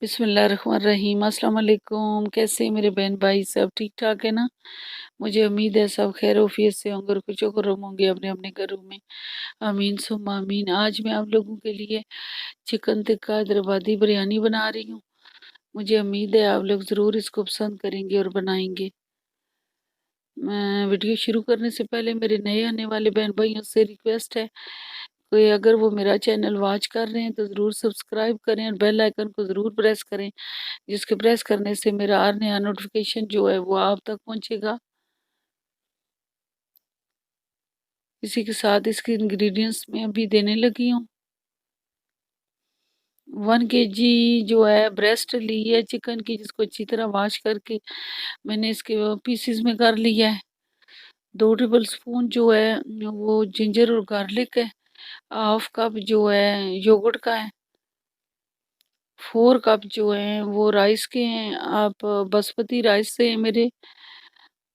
बिस्मिल्लाहिर्रहमानिर्रहीम। अस्सलाम वालेकुम। कैसे हैं मेरे बहन भाई, सब ठीक ठाक है ना? मुझे उम्मीद है सब खैर ओफियत से होंगे और खुश खुर्रम होंगे अपने अपने घरों में। आमीन सुम्मा आमीन। आज मैं आप लोगों के लिए चिकन टिक्का हैदराबादी बिरयानी बना रही हूँ। मुझे उम्मीद है आप लोग ज़रूर इसको पसंद करेंगे और बनाएंगे। मैं वीडियो शुरू करने से पहले मेरे नए आने वाले बहन भाइयों से रिक्वेस्ट है कि अगर वो मेरा चैनल वॉच कर रहे हैं तो ज़रूर सब्सक्राइब करें और बेल आइकन को ज़रूर प्रेस करें, जिसके प्रेस करने से मेरा हर नया नोटिफिकेशन जो है वो आप तक पहुंचेगा। इसी के साथ इसके इंग्रेडिएंट्स मैं अभी देने लगी हूँ। 1 kg जो है ब्रेस्ट ली है चिकन की, जिसको अच्छी तरह वॉश करके मैंने इसके पीसीज में कर लिया है। 2 टेबल स्पून जो है वो जिंजर और गार्लिक है। हाफ कप जो है योगर्ट का है। 4 कप जो है वो राइस के हैं, आप बासमती राइस से हैं मेरे।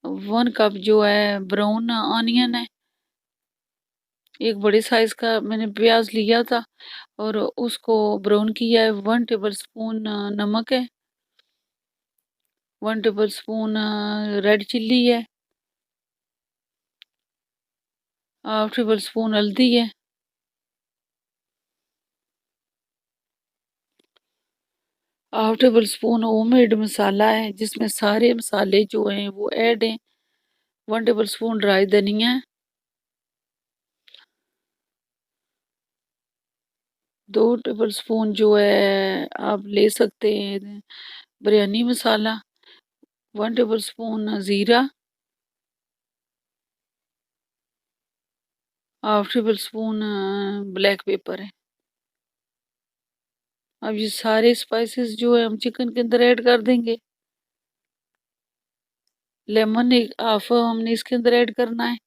1 कप जो है ब्राउन ऑनियन है। एक बड़े साइज का मैंने प्याज लिया था और उसको ब्राउन किया है। 1 टेबल स्पून नमक है। 1 टेबल स्पून रेड चिल्ली है। 1/2 टेबल स्पून हल्दी है। 1/2 टेबल स्पून होममेड मसाला है, जिसमें सारे मसाले जो हैं वो ऐड हैं। 1 टेबल स्पून ड्राई धनिया है। 2 टेबल स्पून जो है आप ले सकते हैं बिरयानी मसाला। 1 टेबल स्पून ज़ीरा। 1/2 टेबल स्पून ब्लैक पेपर है। अब ये सारे स्पाइसेस जो है हम चिकन के अंदर ऐड कर देंगे। लेमन एक हाफ हमने इसके अंदर ऐड करना है।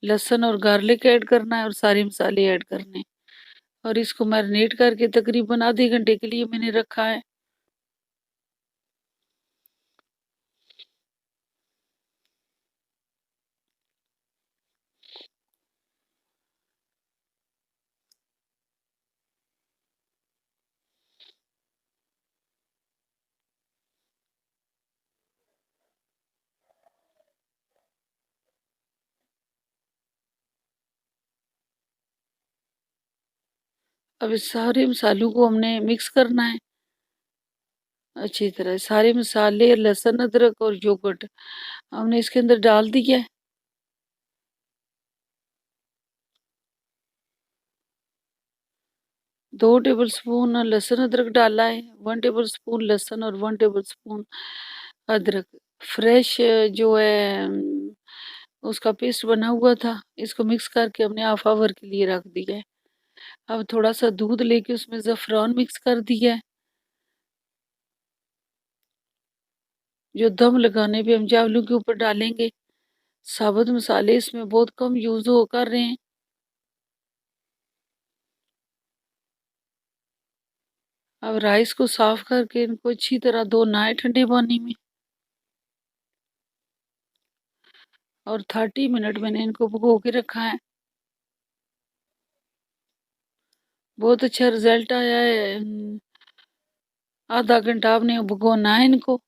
लहसुन और गार्लिक ऐड करना है और सारे मसाले ऐड करने हैं और इसको मैरिनेट करके तकरीबन आधे घंटे के लिए मैंने रखा है। अब इस सारे मसालों को हमने मिक्स करना है अच्छी तरह। सारे मसाले, लहसुन, अदरक और योगर्ट हमने इसके अंदर डाल दिया है। 2 टेबल स्पून लहसुन अदरक डाला है। 1 टेबल स्पून लहसुन और 1 टेबल स्पून अदरक फ्रेश जो है उसका पेस्ट बना हुआ था। इसको मिक्स करके हमने हाफ आवर के लिए रख दिया है। अब थोड़ा सा दूध लेके उसमें ज़फ़रान मिक्स कर दिया है। जो दम लगाने पे हम चावलों के ऊपर डालेंगे। साबुत मसाले इसमें बहुत कम यूज़ हो कर रहे हैं। अब राइस को साफ करके इनको अच्छी तरह धोना है ठंडे पानी में और 30 मिनट मैंने इनको भिगो के रखा है। बहुत अच्छा रिजल्ट आया है। आधा घंटा आपने भिगोना है इनको।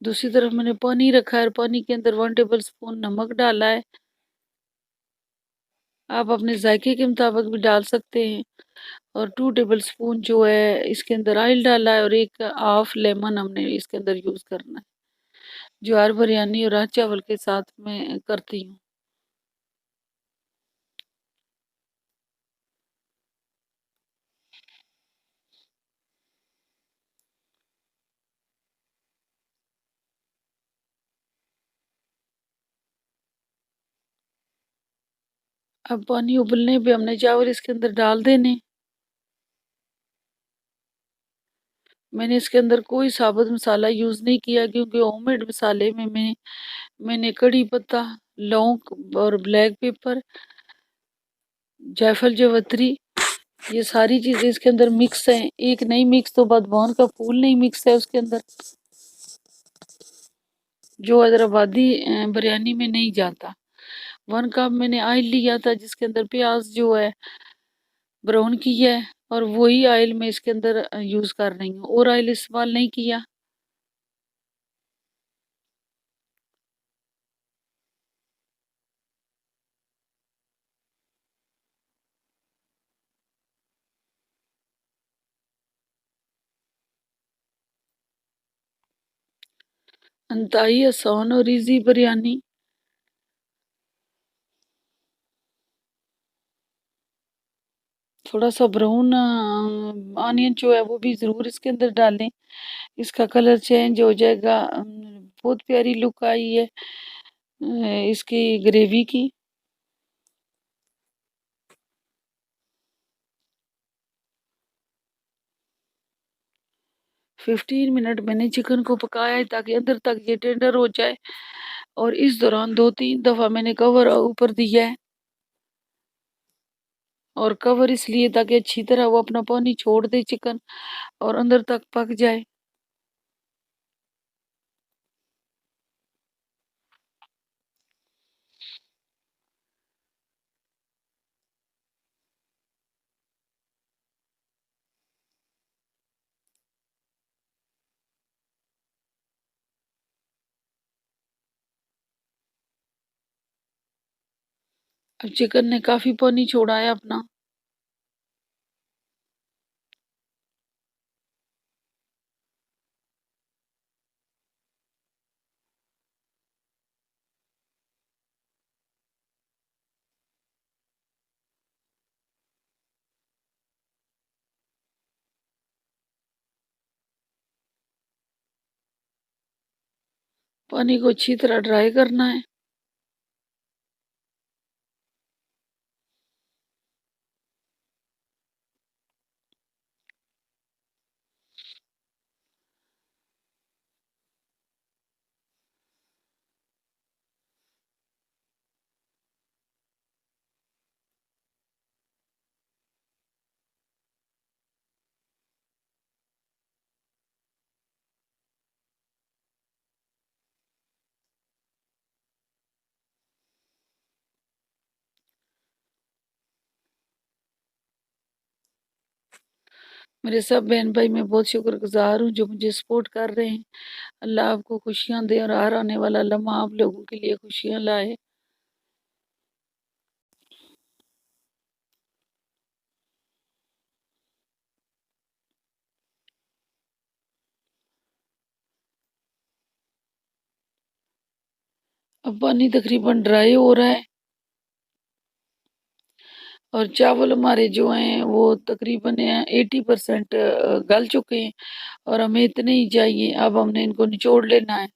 दूसरी तरफ मैंने पानी रखा है और पानी के अंदर 1 टेबल स्पून नमक डाला है। आप अपने जायके के मुताबिक भी डाल सकते हैं। और 2 टेबल स्पून जो है इसके अंदर ऑयल डाला है और एक हाफ लेमन हमने इसके अंदर यूज़ करना है, जो हर बिरयानी और हर चावल के साथ में करती हूँ। अब पानी उबलने पे हमने चावल इसके अंदर डाल देने। मैंने इसके अंदर कोई साबुत मसाला यूज़ नहीं किया, क्योंकि होममेड मसाले में मैंने कड़ी पत्ता, लौंग और ब्लैक पेपर, जायफल, जावित्री, ये सारी चीज़ें इसके अंदर मिक्स हैं। एक नहीं मिक्स तो बदबौन का फूल नहीं मिक्स है उसके अंदर, जो हैदराबादी बिरयानी में नहीं जाता। 1 कप मैंने ऑयल लिया था जिसके अंदर प्याज जो है ब्राउन किया है, और वही ऑयल मैं इसके अंदर यूज़ कर रही हूँ, और ऑयल इस्तेमाल नहीं किया। इंतहाई आसान और इजी बिरयानी। थोड़ा सा ब्राउन ऑनियन जो है वो भी ज़रूर इसके अंदर डालें, इसका कलर चेंज हो जाएगा। बहुत प्यारी लुक आई है इसकी ग्रेवी की। 15 मिनट मैंने चिकन को पकाया है ताकि अंदर तक ये टेंडर हो जाए, और इस दौरान 2-3 दफ़ा मैंने कवर ऊपर दिया है, और कवर इसलिए ताकि अच्छी तरह वो अपना पानी छोड़ दे चिकन, और अंदर तक पक जाए। अब चिकन ने काफ़ी पानी छोड़ा है अपना। पानी को अच्छी तरह ड्राई करना है। मेरे सब बहन भाई मैं बहुत शुक्रगुजार हूँ जो मुझे सपोर्ट कर रहे हैं। अल्लाह आपको खुशियाँ दे और हर आने वाला लम्हा आप लोगों के लिए खुशियाँ लाए। अब पानी तकरीबन ड्राई हो रहा है, और चावल हमारे जो हैं वो तकरीबन 80% गल चुके हैं, और हमें इतने ही चाहिए। अब हमने इनको निचोड़ लेना है।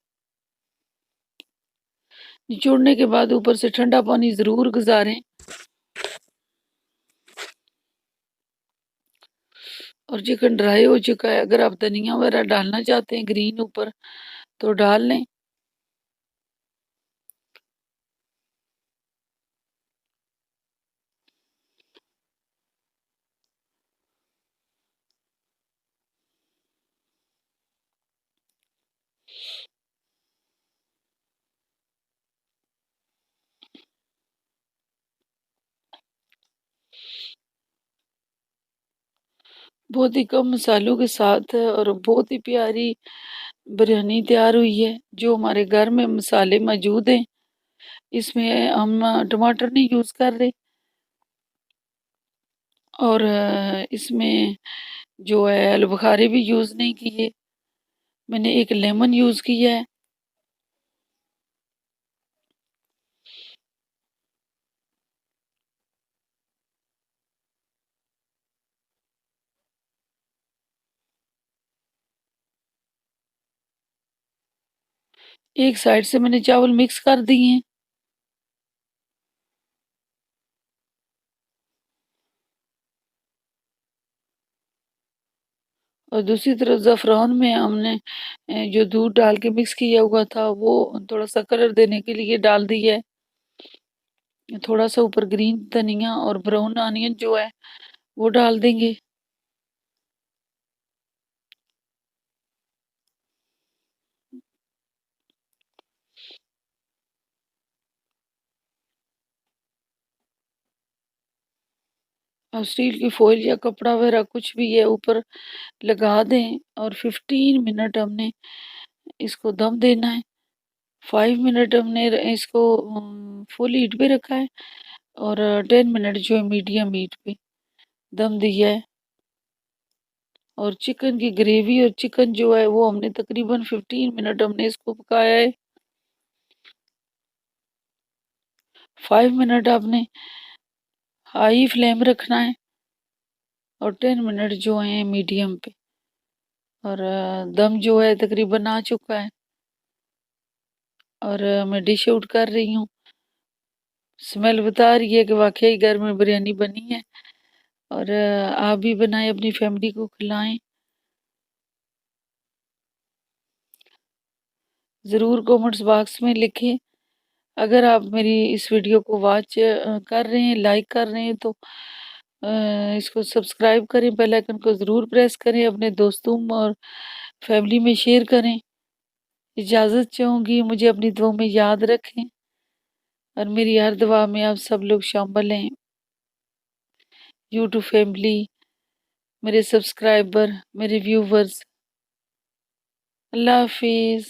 निचोड़ने के बाद ऊपर से ठंडा पानी ज़रूर गुजारें। और चिकन ड्राई हो चुका है, अगर आप धनिया वगैरह डालना चाहते हैं ग्रीन ऊपर तो डाल लें। बहुत ही कम मसालों के साथ और बहुत ही प्यारी बिरयानी तैयार हुई है। जो हमारे घर में मसाले मौजूद हैं, इसमें हम टमाटर नहीं यूज़ कर रहे, और इसमें जो है आलू बुखारे भी यूज़ नहीं किए। मैंने एक लेमन यूज़ किया है। एक साइड से मैंने चावल मिक्स कर दिए हैं, और दूसरी तरफ ज़फ़रान में हमने जो दूध डाल के मिक्स किया हुआ था वो थोड़ा सा कलर देने के लिए डाल दिया है। थोड़ा सा ऊपर ग्रीन धनिया और ब्राउन अनियन जो है वो डाल देंगे। آپ اسٹیل کی فوائل یا کپڑا وغیرہ کچھ بھی ہے اوپر لگا دیں اور 15 منٹ ہم نے اس کو دم دینا ہے۔ 5 منٹ ہم نے اس کو فل ہیٹ پہ رکھا ہے اور 10 منٹ جو ہے میڈیم ہیٹ پہ دم دیا ہے۔ اور چکن کی گریوی اور چکن جو ہے وہ ہم نے تقریباً 15 منٹ ہم نے اس کو پکایا ہے۔ 5 منٹ آپ نے ہائی فلیم رکھنا ہے اور 10 منٹ جو ہیں میڈیم پہ، اور دم جو ہے تقریباً آ چکا ہے اور میں ڈش آؤٹ کر رہی ہوں۔ اسمیل بتا رہی ہے کہ واقعی گھر میں بریانی بنی ہے، اور آپ بھی بنائیں، اپنی فیملی کو کھلائیں۔ ضرور کومنٹس باکس میں لکھیں۔ اگر آپ میری اس ویڈیو کو واچ کر رہے ہیں، لائک کر رہے ہیں، تو اس کو سبسکرائب کریں، بیل آئیکن کو ضرور پریس کریں، اپنے دوستوں اور فیملی میں شیئر کریں۔ اجازت چاہوں گی، مجھے اپنی دعاؤں میں یاد رکھیں اور میری ہر دعا میں آپ سب لوگ شامل ہیں۔ یوٹیوب فیملی، میرے سبسکرائبر، میرے ویورز، اللہ حافظ۔